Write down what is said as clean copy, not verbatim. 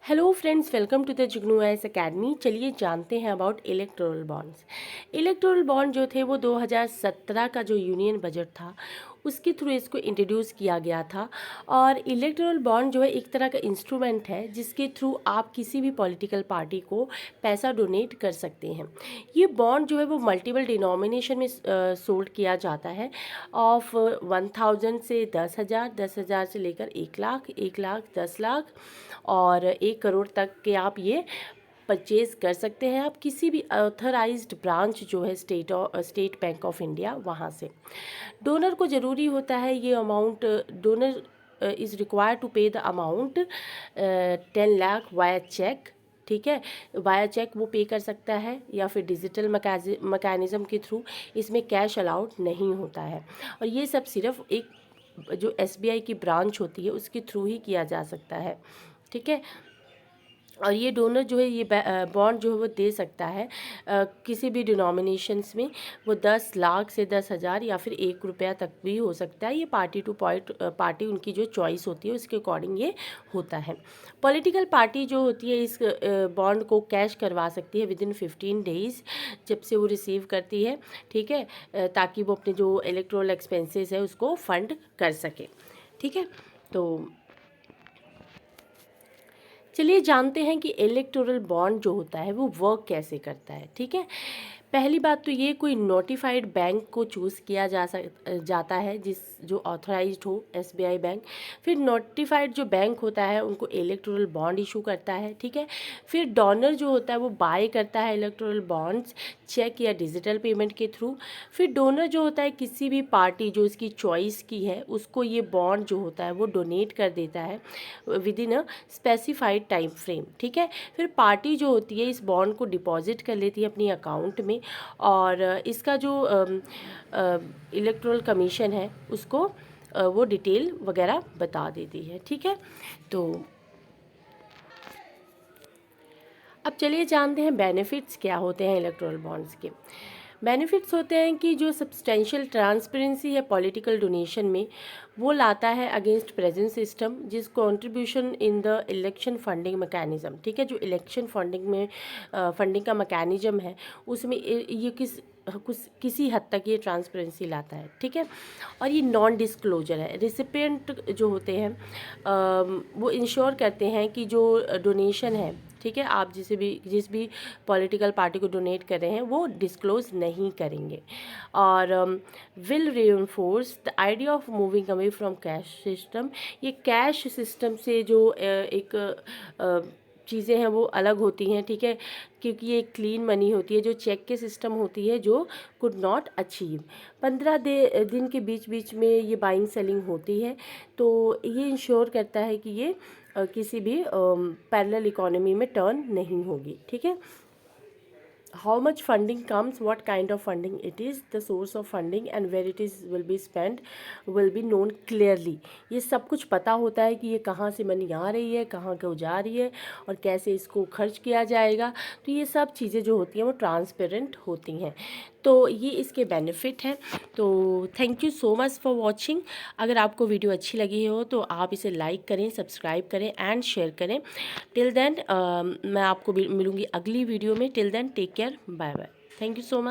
Hello friends, welcome to the Jugnu IAS academy. चलिए जानते हैं about electoral bonds. Electoral bond जो थे वो 2017 का जो यूनियन बजट था उसके थ्रू इसको इंट्रोड्यूस किया गया था। और इलेक्टोरल बॉन्ड जो है एक तरह का इंस्ट्रूमेंट है जिसके थ्रू आप किसी भी पॉलिटिकल पार्टी को पैसा डोनेट कर सकते हैं। ये बॉन्ड जो है वो मल्टीपल डिनोमिनेशन में सोल्ड किया जाता है ऑफ 1000 से 10,000, 10,000 से लेकर 1 लाख, 1 लाख, 10 लाख और 1 करोड़ तक के आप ये परचेज़ कर सकते हैं आप किसी भी ऑथराइज्ड ब्रांच जो है स्टेट बैंक ऑफ इंडिया वहाँ से। डोनर को ज़रूरी होता है ये amount, donor is required to pay the amount 10 lakh via cheque. ठीक है, वाया चेक वो पे कर सकता है या फिर डिजिटल मैकेनिज़्म के थ्रू। इसमें कैश अलाउड नहीं होता है और ये सब सिर्फ एक जो एसबीआई की ब्रांच होती है उसके थ्रू ही किया जा सकता है। ठीक है, और ये डोनर जो है ये बॉन्ड जो है वो दे सकता है किसी भी डिनोमिनेशंस में। वो 10 लाख से 10,000 या फिर 1 रुपया तक भी हो सकता है। ये पार्टी टू पार्टी उनकी जो चॉइस होती है उसके अकॉर्डिंग ये होता है। पॉलिटिकल पार्टी जो होती है इस बॉन्ड को कैश करवा सकती है विदिन 15 डेज़ जब से वो रिसीव करती है। ठीक है, ताकि वो अपने जो इलेक्टोरल एक्सपेंसेस है उसको फंड कर सके। ठीक है, तो चलिए जानते हैं कि इलेक्टोरल बॉन्ड जो होता है वो वर्क कैसे करता है। ठीक है, पहली बात तो ये कोई नोटिफाइड बैंक को चूज़ किया जाता है जो ऑथराइज्ड हो, एसबीआई बैंक। फिर नोटिफाइड जो बैंक होता है उनको इलेक्टोरल बॉन्ड इशू करता है। ठीक है, फिर डोनर जो होता है वो बाय करता है इलेक्टोरल बॉन्ड्स चेक या डिजिटल पेमेंट के थ्रू। फिर डोनर जो होता है किसी भी पार्टी जो इसकी चॉइस की है उसको ये बॉन्ड जो होता है वो डोनेट कर देता है with in a specified time frame. ठीक है, फिर पार्टी जो होती है इस बॉन्ड को डिपॉजिट कर लेती है अपनी अकाउंट में और इसका जो इलेक्टोरल कमीशन है उसको वो डिटेल वगैरह बता देती है। ठीक है, तो अब चलिए जानते हैं बेनिफिट्स क्या होते हैं इलेक्टोरल बॉन्ड्स के। बेनिफिट्स होते हैं कि जो सब्सटेंशियल ट्रांसपेरेंसी है पॉलिटिकल डोनेशन में वो लाता है अगेंस्ट प्रेजेंट सिस्टम जिस contribution in the election funding mechanism. ठीक है, जो इलेक्शन फंडिंग में फंडिंग का मैकेनिज्म है उसमें ये किसी हद तक ये ट्रांसपेरेंसी लाता है। ठीक है, और ये नॉन डिस्क्लोजर है। रिसिपिएंट जो होते हैं वो इंश्योर करते हैं कि जो डोनेशन है, ठीक है, आप जिस भी पॉलिटिकल पार्टी को डोनेट कर रहे हैं वो डिस्क्लोज नहीं करेंगे। और will reinforce the idea of moving away from cash system. ये कैश सिस्टम से जो एक चीज़ें हैं वो अलग होती हैं। ठीक है, क्योंकि ये क्लीन मनी होती है जो चेक के सिस्टम होती है जो कुड नॉट अचीव। 15 दिन के बीच बीच में ये बाइंग सेलिंग होती है, तो ये इंश्योर करता है कि ये किसी भी पैरेलल इकोनॉमी में टर्न नहीं होगी। ठीक है, how much funding comes, what kind of funding it is, the source of funding and where it is will be spent will be known clearly। ये सब कुछ पता होता है कि ये कहाँ से मनी आ रही है, कहाँ को जा रही है और कैसे इसको खर्च किया जाएगा। तो ये सब चीज़ें जो होती हैं वो ट्रांसपेरेंट होती हैं। तो ये इसके बेनिफिट हैं। तो thank you so much for watching. अगर आपको वीडियो अच्छी लगी हो तो आप इसे लाइक करें, सब्सक्राइब करें एंड शेयर करें। टिल देन मैं आपको मिलूँगी अगली वीडियो में। Till then take care, bye bye, thank you so much.